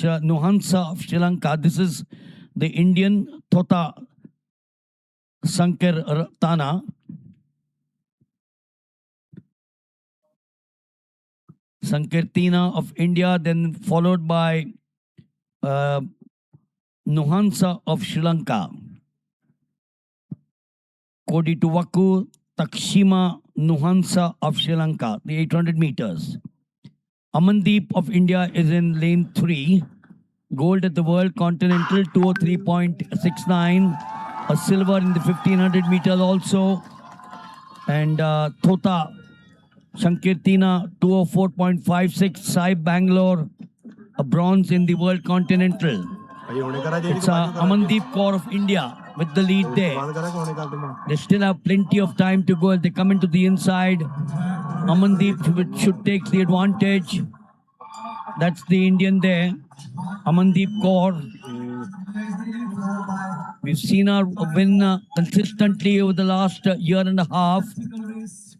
Nuhansa of Sri Lanka. This is the Indian Tota Sankirtana. Sankirtina of India, then followed by Nuhansa of Sri Lanka. Kodituwaku Takshima Nuhansa of Sri Lanka, the 800 meters. Amandeep of India is in lane 3. Gold at the World Continental, 203.69. A silver in the 1500 meters also. And Tota Sankirtina, 204.56. Sai Bangalore, a bronze in the World Continental. It's Amandeep Kaur of India with the lead there. They still have plenty of time to go as they come into the inside. Amandeep should take the advantage. That's the Indian there, Amandeep Kaur. We've seen her win consistently over the last year and a half.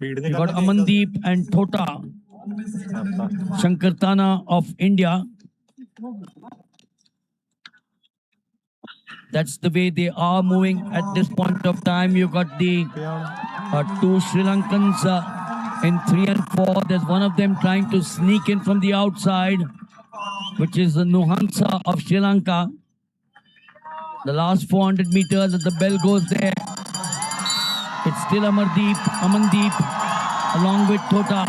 We've got Amandeep and Tota Sankirtana of India. That's the way they are moving at this point of time. You've got the two Sri Lankans in 3 and 4. There's one of them trying to sneak in from the outside, which is the Nuhansa of Sri Lanka. The last 400 meters as the bell goes there. It's still Amandeep along with Tota.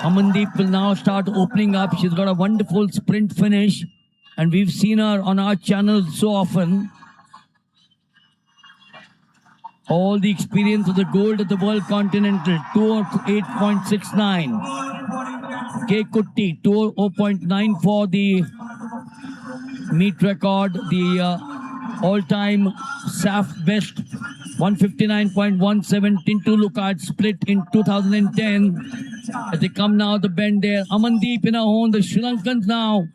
Amandeep will now start opening up. She's got a wonderful sprint finish, and we've seen her on our channel so often. All the experience of the gold at the World Continental, 208.69. K. Kutti, 200.94, the meet record, the all-time SAF best, 159.17. Tintu Lukat split in 2010. As they come now, the bend there. Amandeep in her own, the Sri Lankans now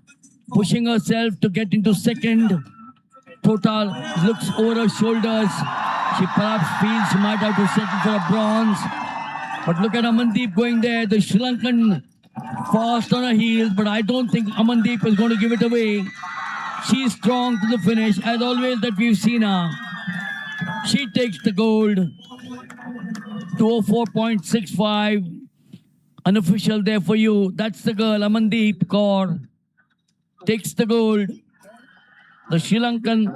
pushing herself to get into second. Tota looks over her shoulders. She perhaps feels she might have to settle for a bronze. But look at Amandeep going there. The Sri Lankan fast on her heels, but I don't think Amandeep is going to give it away. She's strong to the finish, as always that we've seen her. She takes the gold. 204.65. Unofficial there for you. That's the girl, Amandeep Kaur. Takes the gold. The Sri Lankan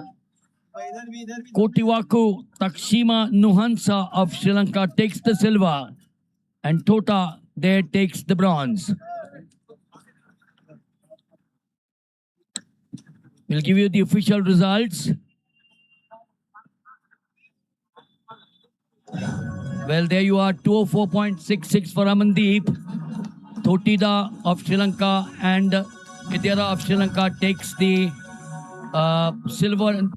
Kotiwaku Takshima Nuhansa of Sri Lanka takes the silver, and Tota there takes the bronze. We'll give you the official results. Well, there you are, 204.66 for Amandeep. Thotida of Sri Lanka and Idira of Sri Lanka takes the silver and